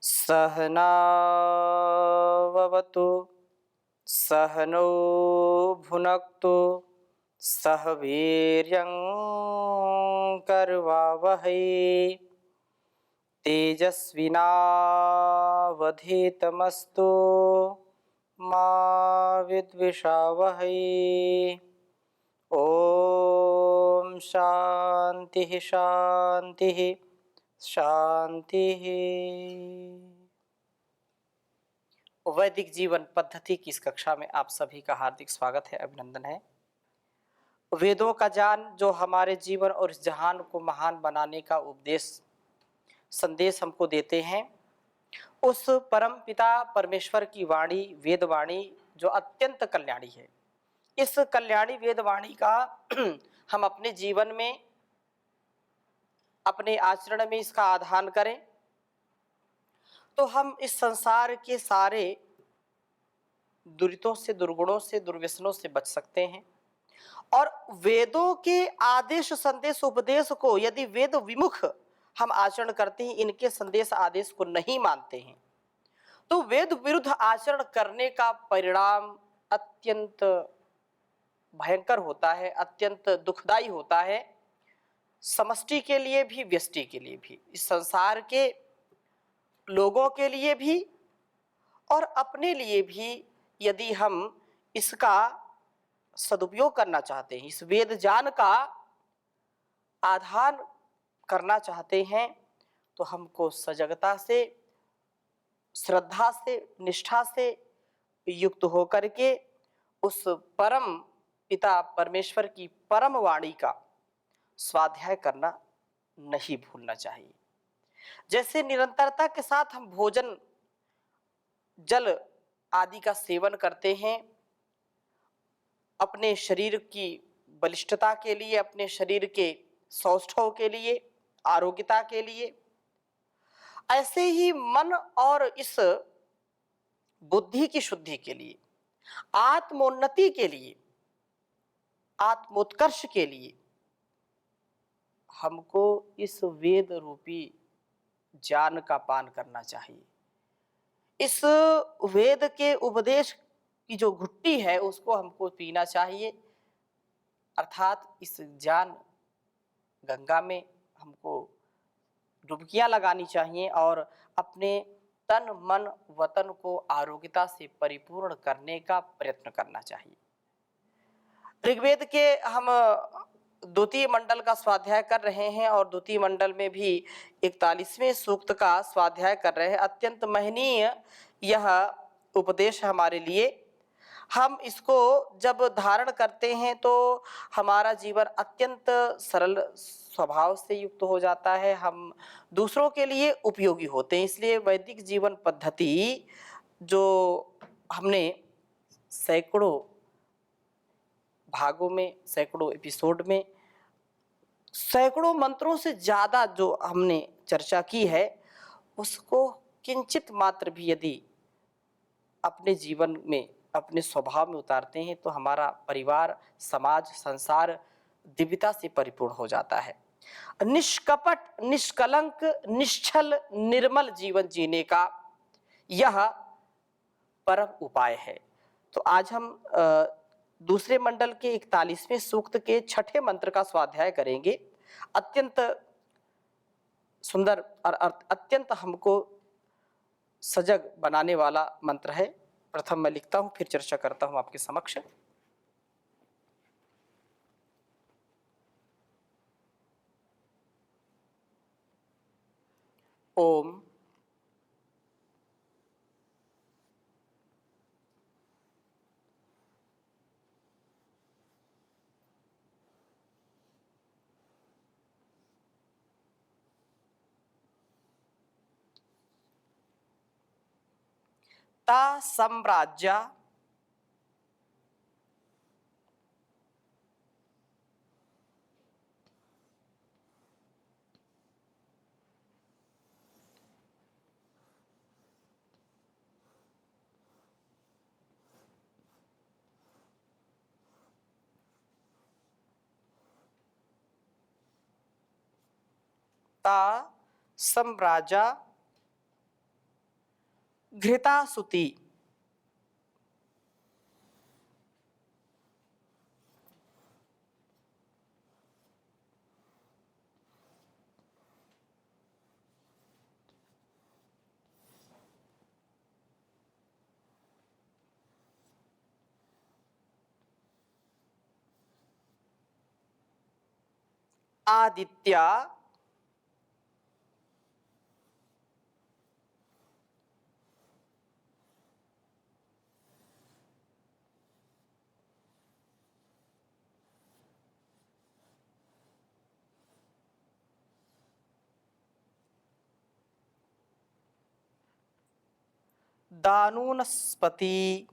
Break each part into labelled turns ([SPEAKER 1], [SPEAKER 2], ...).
[SPEAKER 1] सहनाववतु सहनौ भुनक्तु सह वीर्यं करवावहै तेजस्विनावधीतमस्तु मा विद्विषावहै। ओम शांति शांति शांति। वैदिक जीवन पद्धति की इस कक्षा में आप सभी का हार्दिक स्वागत है, अभिनंदन है। वेदों का ज्ञान जो हमारे जीवन और इस जहान को महान बनाने का संदेश हमको देते हैं, उस परम पिता परमेश्वर की वाणी वेद वाणी जो अत्यंत कल्याणी है, इस कल्याणी वेद वाणी का हम अपने जीवन में अपने आचरण में इसका आधान करें तो हम इस संसार के सारे दुरितों से, दुर्गुणों से, दुर्व्यसनों से बच सकते हैं। और वेदों के आदेश संदेश उपदेश को यदि वेद विमुख हम आचरण करते हैं, इनके संदेश आदेश को नहीं मानते हैं, तो वेद विरुद्ध आचरण करने का परिणाम अत्यंत भयंकर होता है, अत्यंत दुखदायी होता है, समष्टि के लिए भी, व्यष्टि के लिए भी, इस संसार के लोगों के लिए भी और अपने लिए भी। यदि हम इसका सदुपयोग करना चाहते हैं, इस वेद ज्ञान का आधान करना चाहते हैं, तो हमको सजगता से, श्रद्धा से, निष्ठा से युक्त होकर के उस परम पिता परमेश्वर की परम वाणी का स्वाध्याय करना नहीं भूलना चाहिए। जैसे निरंतरता के साथ हम भोजन, जल आदि का सेवन करते हैं अपने शरीर की बलिष्ठता के लिए, अपने शरीर के सौष्ठव के लिए, आरोग्यता के लिए, ऐसे ही मन और इस बुद्धि की शुद्धि के लिए, आत्मोन्नति के लिए, आत्मोत्कर्ष के लिए हमको इस वेद रूपी ज्ञान का पान करना चाहिए। इस वेद के उपदेश की जो घुट्टी है उसको हमको पीना चाहिए, अर्थात इस ज्ञान गंगा में हमको डुबकियां लगानी चाहिए और अपने तन मन वतन को आरोग्यता से परिपूर्ण करने का प्रयत्न करना चाहिए। ऋग्वेद के हम द्वितीय मंडल का स्वाध्याय कर रहे हैं और द्वितीय मंडल में भी 41वें सूक्त का स्वाध्याय कर रहे हैं। अत्यंत महनीय यह उपदेश हमारे लिए। हम इसको जब धारण करते हैं तो हमारा जीवन अत्यंत सरल स्वभाव से युक्त हो जाता है, हम दूसरों के लिए उपयोगी होते हैं। इसलिए वैदिक जीवन पद्धति जो हमने सैकड़ों भागों में, सैकड़ों एपिसोड में, सैकड़ों मंत्रों से ज़्यादा जो हमने चर्चा की है, उसको किंचित मात्र भी यदि अपने जीवन में, अपने स्वभाव में उतारते हैं तो हमारा परिवार, समाज, संसार दिव्यता से परिपूर्ण हो जाता है। निष्कपट, निष्कलंक, निश्चल, निर्मल जीवन जीने का यह परम उपाय है। तो आज हम दूसरे मंडल के 41वें सूक्त के 6ठे मंत्र का स्वाध्याय करेंगे। अत्यंत सुंदर और अत्यंत हमको सजग बनाने वाला मंत्र है। प्रथम मैं लिखता हूं, फिर चर्चा करता हूं आपके समक्ष। ओम ता सम्राज्या ता सम्राजा घृतासुती। आदित्य। दानुनस्पति।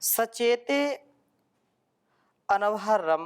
[SPEAKER 1] सचेते अनवहरम।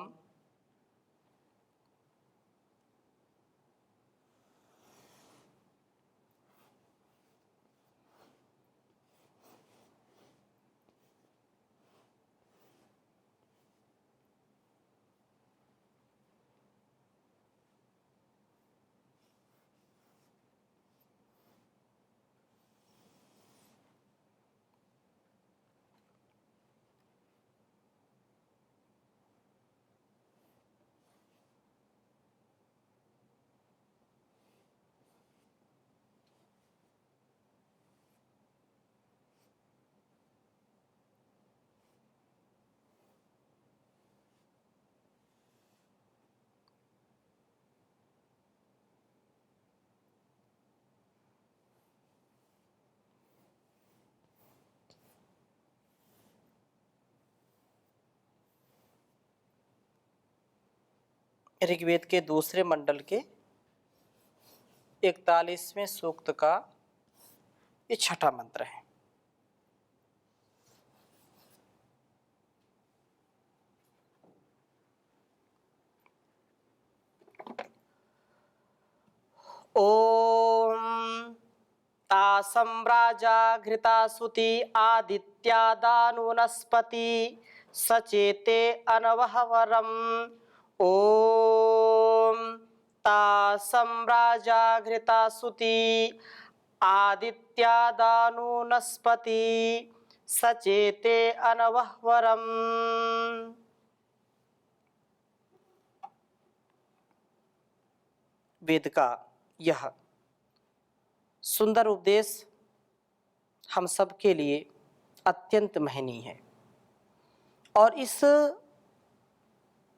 [SPEAKER 1] ऋग्वेद के दूसरे मंडल के 41वें सूक्त का ये छठा मंत्र है। ओम तासम्राजा घृतासुति आदित्यादानुनस्पति सचेते अनवहवरम। ओम तासम्राजा घृतासुति आदित्यादानुनस्पति सचेते अनवहवरम। वेद का यह सुंदर उपदेश हम सब के लिए अत्यंत महनीय है और इस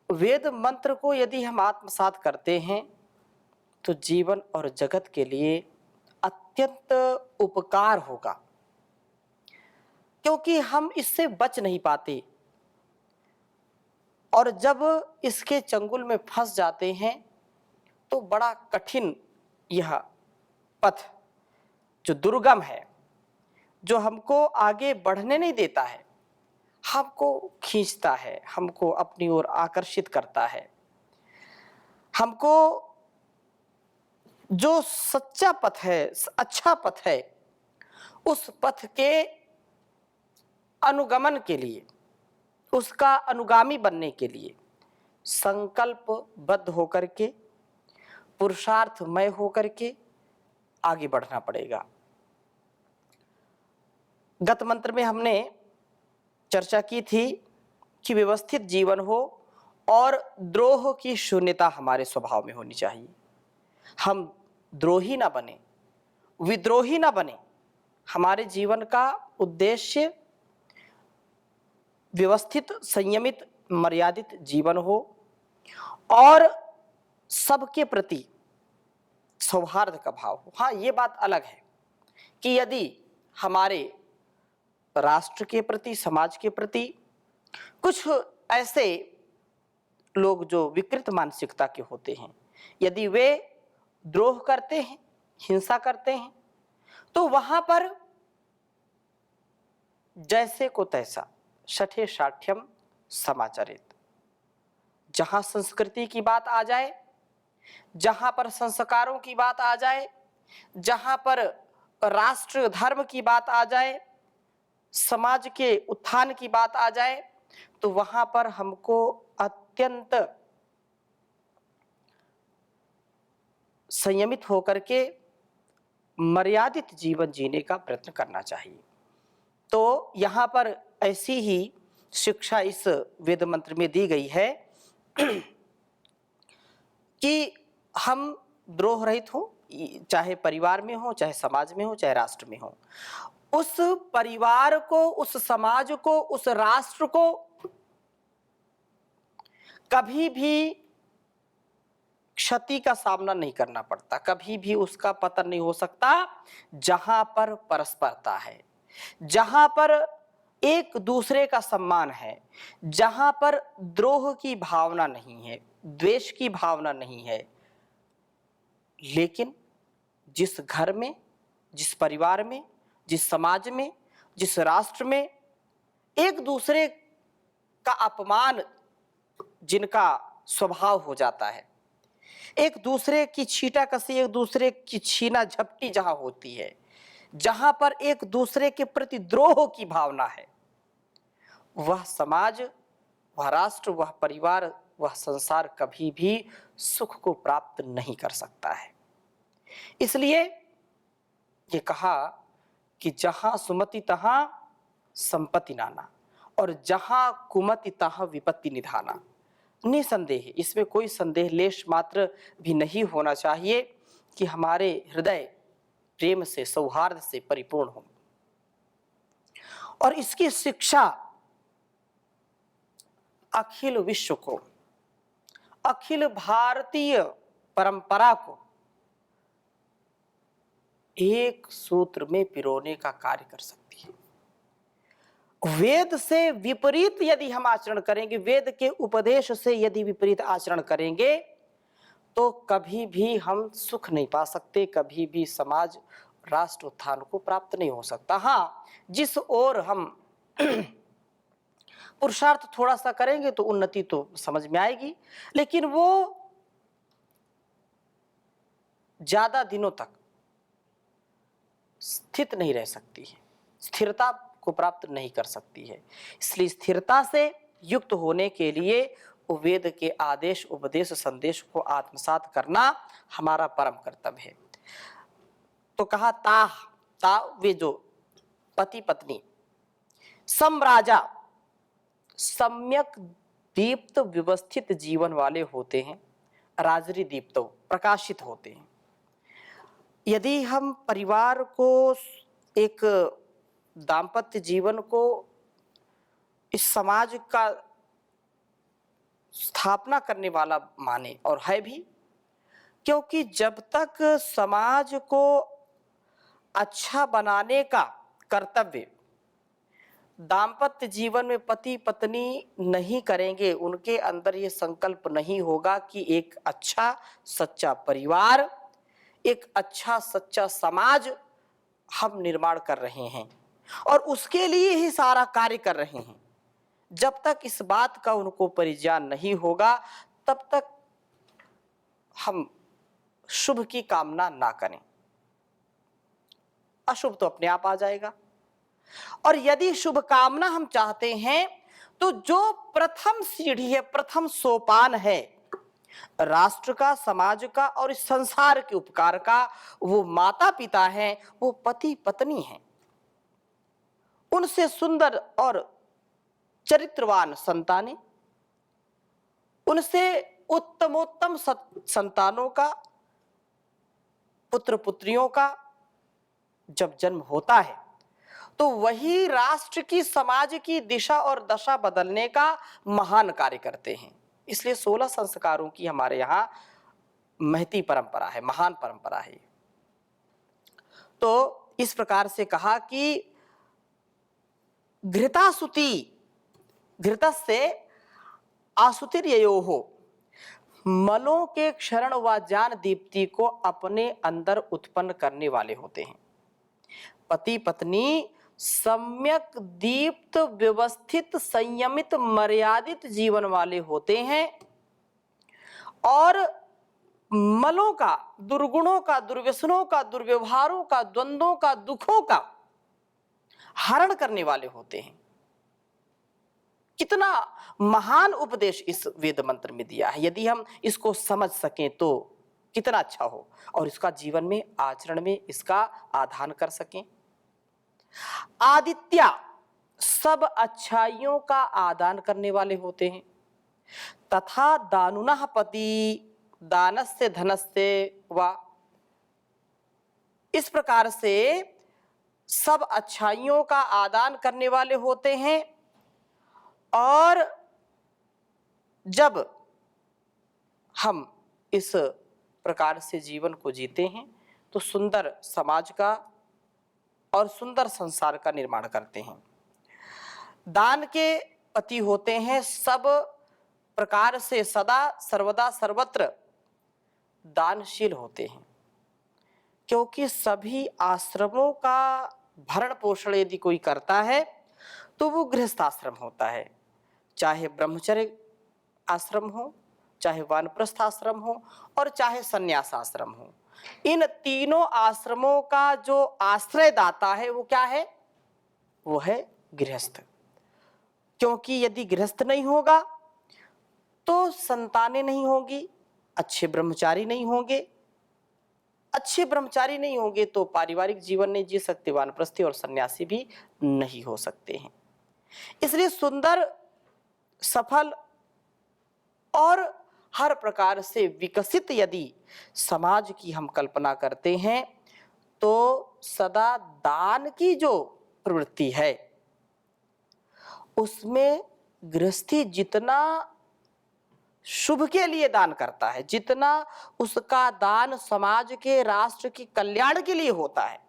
[SPEAKER 1] वेद मंत्र को यदि हम आत्मसात करते हैं तो जीवन और जगत के लिए अत्यंत उपकार होगा, क्योंकि हम इससे बच नहीं पाते और जब इसके चंगुल में फंस जाते हैं तो बड़ा कठिन यह पथ जो दुर्गम है, जो हमको आगे बढ़ने नहीं देता है, हमको खींचता है, हमको अपनी ओर आकर्षित करता है, हमको जो सच्चा पथ है, अच्छा पथ है, उस पथ के अनुगमन के लिए, उसका अनुगामी बनने के लिए संकल्पबद्ध होकर के, पुरुषार्थमय होकर के आगे बढ़ना पड़ेगा। गत मंत्र में हमने चर्चा की थी कि व्यवस्थित जीवन हो और द्रोह की शून्यता हमारे स्वभाव में होनी चाहिए। हम द्रोही ना बने, विद्रोही ना बने। हमारे जीवन का उद्देश्य व्यवस्थित, संयमित, मर्यादित जीवन हो और सबके प्रति सौहार्द का भाव हो। हाँ, ये बात अलग है कि यदि हमारे राष्ट्र के प्रति, समाज के प्रति कुछ ऐसे लोग जो विकृत मानसिकता के होते हैं, यदि वे द्रोह करते हैं, हिंसा करते हैं, तो वहां पर जैसे को तैसा, शठे शाठ्यम समाचरित, जहां संस्कृति की बात आ जाए, जहां पर संस्कारों की बात आ जाए, जहां पर राष्ट्र धर्म की बात आ जाए, समाज के उत्थान की बात आ जाए, तो वहां पर हमको अत्यंत संयमित होकर के मर्यादित जीवन जीने का प्रयत्न करना चाहिए। तो यहाँ पर ऐसी ही शिक्षा इस वेद मंत्र में दी गई है कि हम द्रोह रहित हो, चाहे परिवार में हो, चाहे समाज में हो, चाहे राष्ट्र में हो। उस परिवार को, उस समाज को, उस राष्ट्र को कभी भी क्षति का सामना नहीं करना पड़ता, कभी भी उसका पतन नहीं हो सकता जहां पर परस्परता है, जहां पर एक दूसरे का सम्मान है, जहां पर द्रोह की भावना नहीं है, द्वेष की भावना नहीं है। लेकिन जिस घर में, जिस परिवार में, जिस समाज में, जिस राष्ट्र में एक दूसरे का अपमान जिनका स्वभाव हो जाता है, एक दूसरे की छीटाकशी, एक दूसरे की छीना झपटी जहां होती है, जहां पर एक दूसरे के प्रति द्रोह की भावना है, वह समाज, वह राष्ट्र, वह परिवार, वह संसार कभी भी सुख को प्राप्त नहीं कर सकता है। इसलिए ये कहा कि जहां सुमति तहां संपत्ति नाना, और जहां कुमति तहां विपत्ति निधाना। निसंदेह, इसमें कोई संदेह लेश मात्र भी नहीं होना चाहिए कि हमारे हृदय प्रेम से, सौहार्द से परिपूर्ण हो। और इसकी शिक्षा अखिल विश्व को, अखिल भारतीय परंपरा को एक सूत्र में पिरोने का कार्य कर सकती है। वेद से विपरीत यदि हम आचरण करेंगे, वेद के उपदेश से यदि विपरीत आचरण करेंगे, तो कभी भी हम सुख नहीं पा सकते, कभी भी समाज, राष्ट्र उत्थान को प्राप्त नहीं हो सकता। हाँ, जिस ओर हम पुरुषार्थ थोड़ा सा करेंगे तो उन्नति तो समझ में आएगी, लेकिन वो ज्यादा दिनों तक स्थित नहीं रह सकती है, स्थिरता को प्राप्त नहीं कर सकती है। इसलिए स्थिरता से युक्त होने के लिए वेद के आदेश, उपदेश, संदेश को आत्मसात करना हमारा परम कर्तव्य है। तो कहा ता वे जो पति पत्नी सम्राजा सम्यक दीप्त व्यवस्थित जीवन वाले होते हैं, राजरी दीप्त प्रकाशित होते हैं। यदि हम परिवार को, एक दाम्पत्य जीवन को, इस समाज का स्थापना करने वाला माने, और है भी, क्योंकि जब तक समाज को अच्छा बनाने का कर्तव्य दाम्पत्य जीवन में पति पत्नी नहीं करेंगे, उनके अंदर ये संकल्प नहीं होगा कि एक अच्छा सच्चा परिवार, एक अच्छा सच्चा समाज हम निर्माण कर रहे हैं और उसके लिए ही सारा कार्य कर रहे हैं, जब तक इस बात का उनको परिज्ञान नहीं होगा, तब तक हम शुभ की कामना ना करें, अशुभ तो अपने आप आ जाएगा। और यदि शुभ कामना हम चाहते हैं, तो जो प्रथम सीढ़ी है, प्रथम सोपान है राष्ट्र का, समाज का और इस संसार के उपकार का, वो माता पिता हैं, वो पति पत्नी हैं। उनसे सुंदर और चरित्रवान संतानें, उनसे उत्तमोत्तम संतानों का, पुत्र पुत्रियों का जब जन्म होता है, तो वही राष्ट्र की, समाज की दिशा और दशा बदलने का महान कार्य करते हैं। इसलिए 16 संस्कारों की हमारे यहाँ महती परंपरा है, महान परंपरा है। तो इस प्रकार से कहा कि घृतासुति, घृतस्य आसुतिर्ययोः, मलों के क्षरण व ज्ञान दीप्ति को अपने अंदर उत्पन्न करने वाले होते हैं। पति पत्नी सम्यक दीप्त व्यवस्थित संयमित मर्यादित जीवन वाले होते हैं, और मलों का, दुर्गुणों का, दुर्व्यसनों का, दुर्व्यवहारों का, द्वंद्वों का, दुखों का हरण करने वाले होते हैं। कितना महान उपदेश इस वेद मंत्र में दिया है। यदि हम इसको समझ सकें तो कितना अच्छा हो, और इसका जीवन में, आचरण में इसका आधान कर सकें। आदित्य सब अच्छाइयों का आदान करने वाले होते हैं। तथा दानुनः पति दानस्य धनस्य वा, इस प्रकार से सब अच्छाइयों का आदान करने वाले होते हैं। और जब हम इस प्रकार से जीवन को जीते हैं तो सुंदर समाज का और सुंदर संसार का निर्माण करते हैं। दान के पति होते हैं, सब प्रकार से सदा सर्वदा सर्वत्र दानशील होते हैं, क्योंकि सभी आश्रमों का भरण पोषण यदि कोई करता है तो वो गृहस्थाश्रम होता है, चाहे ब्रह्मचर्य आश्रम हो, चाहे वानप्रस्थ आश्रम हो, और चाहे संन्यास आश्रम हो। इन तीनों आश्रमों का जो आश्रयदाता है वो क्या है? वो है गृहस्थ। क्योंकि यदि गृहस्थ नहीं होगा तो संतानें नहीं होगी, अच्छे ब्रह्मचारी नहीं होंगे, अच्छे ब्रह्मचारी नहीं होंगे तो पारिवारिक जीवन नहीं जी सकते, वानप्रस्थी और सन्यासी भी नहीं हो सकते हैं। इसलिए सुंदर, सफल और हर प्रकार से विकसित यदि समाज की हम कल्पना करते हैं तो सदा दान की जो प्रवृत्ति है उसमें गृहस्थी जितना शुभ के लिए दान करता है, जितना उसका दान समाज के, राष्ट्र के कल्याण के लिए होता है,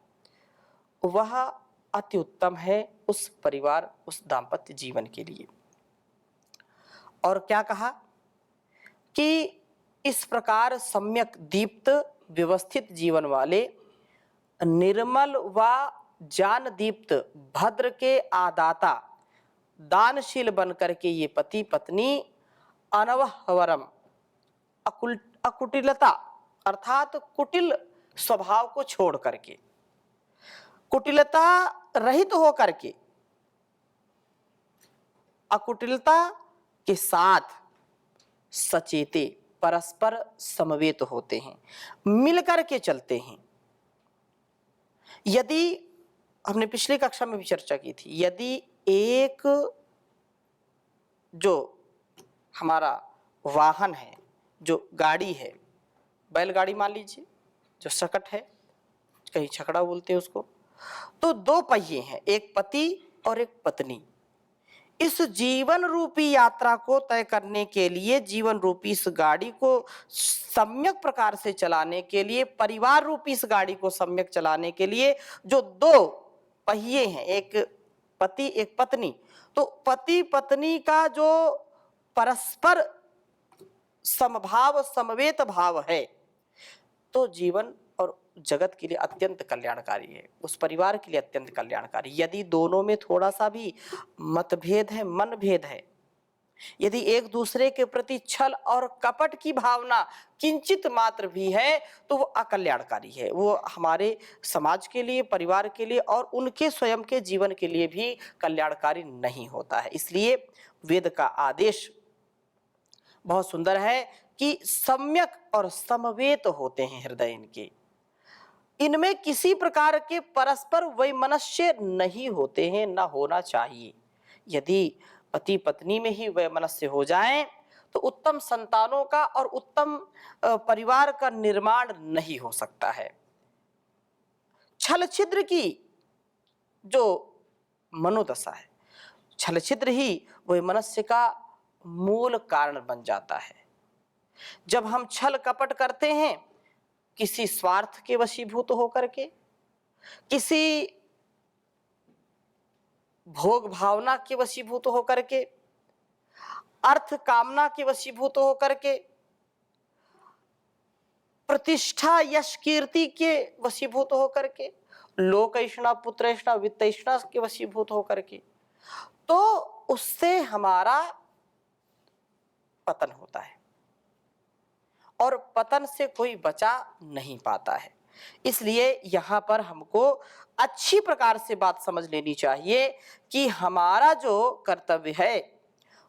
[SPEAKER 1] वह अति उत्तम है उस परिवार, उस दाम्पत्य जीवन के लिए। और क्या कहा कि इस प्रकार सम्यक दीप्त व्यवस्थित जीवन वाले, निर्मल व जान दीप्त भद्र के आदाता, दानशील बनकर के ये पति पत्नी अनवहवरम अकुटिलता अर्थात कुटिल स्वभाव को छोड़ करके, कुटिलता रहित हो करके, अकुटिलता के साथ सचेते परस्पर समवेत होते हैं, मिलकर के चलते हैं। यदि हमने पिछली कक्षा में भी चर्चा की थी, यदि एक जो हमारा वाहन है, जो गाड़ी है, बैलगाड़ी मान लीजिए, जो सकट है, कहीं छकड़ा बोलते हैं उसको, तो दो पहिए हैं, एक पति और एक पत्नी। इस जीवन रूपी यात्रा को तय करने के लिए, जीवन रूपी इस गाड़ी को सम्यक प्रकार से चलाने के लिए, परिवार रूपी इस गाड़ी को सम्यक चलाने के लिए जो दो पहिए हैं, एक पति एक पत्नी, तो पति पत्नी का जो परस्पर समभाव, समवेत भाव है, तो जीवन और जगत के लिए अत्यंत कल्याणकारी है, उस परिवार के लिए अत्यंत कल्याणकारी। यदि दोनों में थोड़ा सा भी मतभेद है, मनभेद है, यदि एक दूसरे के प्रति छल और कपट की भावना किंचित मात्र भी है तो वो अकल्याणकारी है, वो हमारे समाज के लिए, परिवार के लिए और उनके स्वयं के जीवन के लिए भी कल्याणकारी नहीं होता है। इसलिए वेद का आदेश बहुत सुंदर है कि सम्यक और समवेत होते हैं हृदय इनके, इनमें किसी प्रकार के परस्पर वैमनस्य नहीं होते हैं, ना होना चाहिए। यदि पति पत्नी में ही वैमनस्य हो जाए तो उत्तम संतानों का और उत्तम परिवार का निर्माण नहीं हो सकता है। छल छिद्र की जो मनोदशा है, छल छिद्र ही वैमनस्य का मूल कारण बन जाता है। जब हम छल कपट करते हैं किसी स्वार्थ के वशीभूत होकर के, किसी भोग भावना के वशीभूत होकर के, अर्थ कामना के वशीभूत होकर के, प्रतिष्ठा यश कीर्ति के वशीभूत होकर के, लोकैषणा पुत्रैषणा वित्तैषणा के वशीभूत होकर के, तो उससे हमारा पतन होता है। और पतन से कोई बचा नहीं पाता है। इसलिए यहाँ पर हमको अच्छी प्रकार से बात समझ लेनी चाहिए कि हमारा जो कर्तव्य है,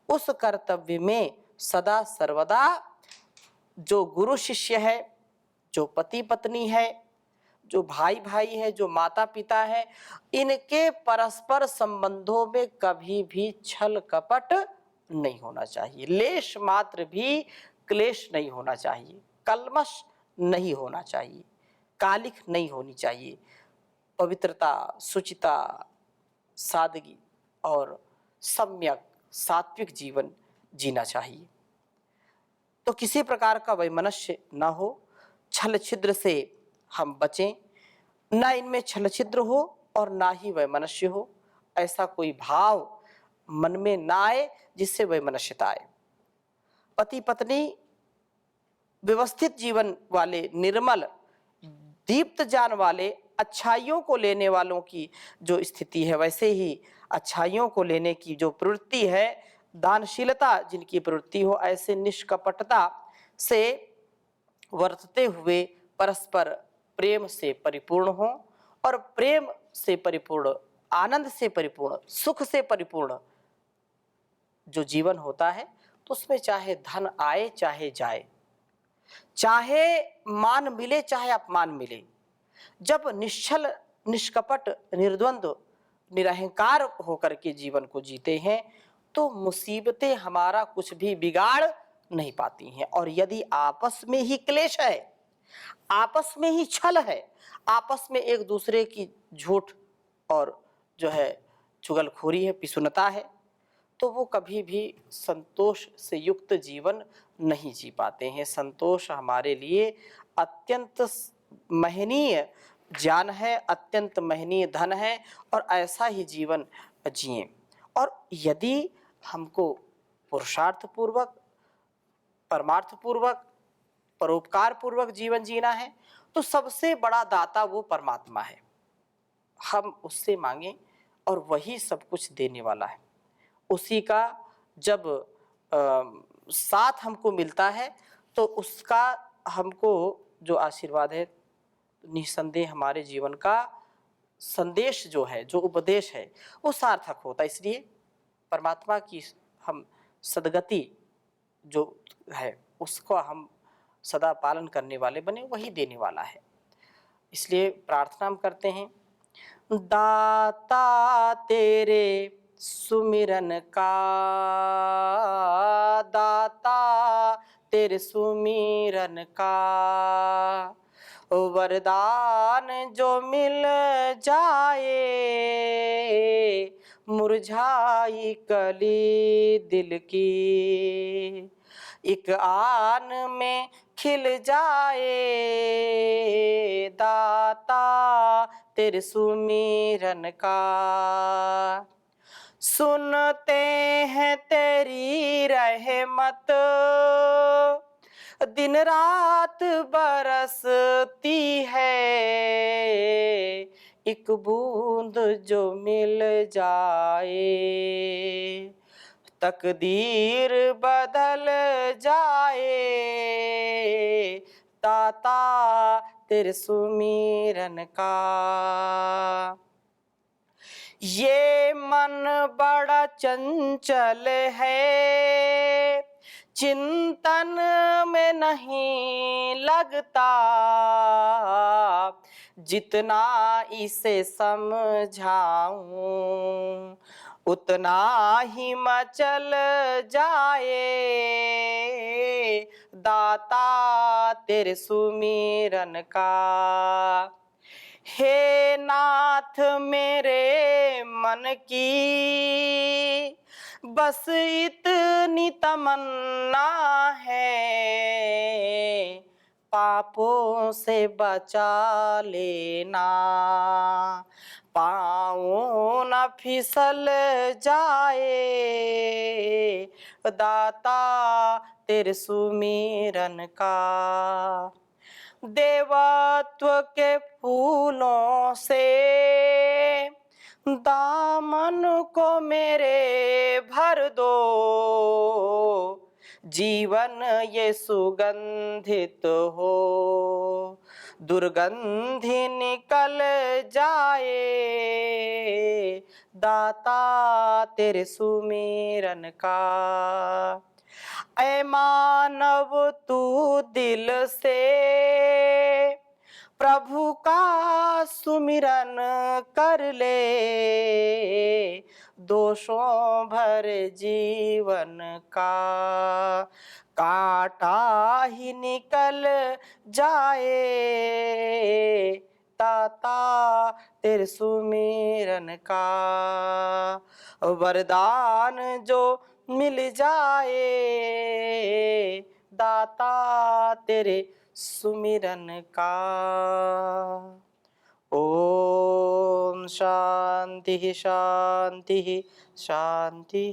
[SPEAKER 1] उस कर्तव्य में सदा सर्वदा जो गुरु शिष्य है, जो पति पत्नी है, जो भाई भाई है, जो माता पिता है, इनके परस्पर संबंधों में कभी भी छल कपट नहीं होना चाहिए, लेश मात्र भी क्लेश नहीं होना चाहिए, कलमश नहीं होना चाहिए, कालिख नहीं होनी चाहिए। पवित्रता, शुचिता, सादगी और सम्यक सात्विक जीवन जीना चाहिए। तो किसी प्रकार का वैमनस्य न हो, छल छिद्र से हम बचें, ना इनमें छल छिद्र हो और ना ही वैमनस्य हो। ऐसा कोई भाव मन में ना आए जिससे वैमनस्यता आए। पति पत्नी व्यवस्थित जीवन वाले, निर्मल दीप्त जान वाले, अच्छाइयों को लेने वालों की जो स्थिति है, वैसे ही अच्छाइयों को लेने की जो प्रवृत्ति है, दानशीलता जिनकी प्रवृत्ति हो, ऐसे निष्कपटता से वर्तते हुए परस्पर प्रेम से परिपूर्ण हो और प्रेम से परिपूर्ण, आनंद से परिपूर्ण, सुख से परिपूर्ण जो जीवन होता है, तो उसमें चाहे धन आए चाहे जाए, चाहे मान मिले चाहे अपमान मिले, जब निश्चल, निष्कपट, निर्द्वंद्व, निरहंकार होकर के जीवन को जीते हैं, तो मुसीबतें हमारा कुछ भी बिगाड़ नहीं पाती हैं। और यदि आपस में ही क्लेश है, आपस में ही छल है, आपस में एक दूसरे की झूठ और जो है चुगलखोरी है, पिसुनता है, तो वो कभी भी संतोष से युक्त जीवन नहीं जी पाते हैं। संतोष हमारे लिए अत्यंत महनीय ज्ञान है, अत्यंत महनीय धन है, और ऐसा ही जीवन जिएं। और यदि हमको पुरुषार्थ पूर्वक, परमार्थ पूर्वक, परोपकार पूर्वक जीवन जीना है, तो सबसे बड़ा दाता वो परमात्मा है। हम उससे मांगें और वही सब कुछ देने वाला है। उसी का जब साथ हमको मिलता है, तो उसका हमको जो आशीर्वाद है, निसंदेह हमारे जीवन का संदेश जो है, जो उपदेश है, वो सार्थक होता है। इसलिए परमात्मा की हम सद्गति जो है, उसको हम सदा पालन करने वाले बने, वही देने वाला है। इसलिए प्रार्थना हम करते हैं, दाता तेरे सुमिरन का, दाता तेरे सुमिरन का, वरदान जो मिल जाए, मुरझाई कली दिल की, एक आन में खिल जाए, दाता तेरे सुमिरन का। सुनते हैं तेरी रहमत, दिन रात बरसती है, एक बूंद जो मिल जाए, तकदीर बदल जाए, दाता तेरे सुमिरन का। ये मन बड़ा चंचल है, चिंतन में नहीं लगता, जितना इसे समझाऊं उतना ही मचल जाए, दाता तेरे सुमिरन का। हे नाथ मेरे मन की बस इतनी तमन्ना है, पापों से बचा लेना, पाँव न फिसल जाए, दाता तेरे सुमिरन का। देवत्व के फूलों से दामन को मेरे भर दो, जीवन ये सुगंधित हो, दुर्गंधि निकल जाए, दाता तेरे सुमिरन का। ऐ मानव तू दिल से प्रभु का सुमिरन कर ले, दोषों भर जीवन का कांटा ही निकल जाए, दाता तेरे सुमिरन का। वरदान जो मिल जाए, दाता तेरे सुमिरन का। ओम शांति शांति शांति।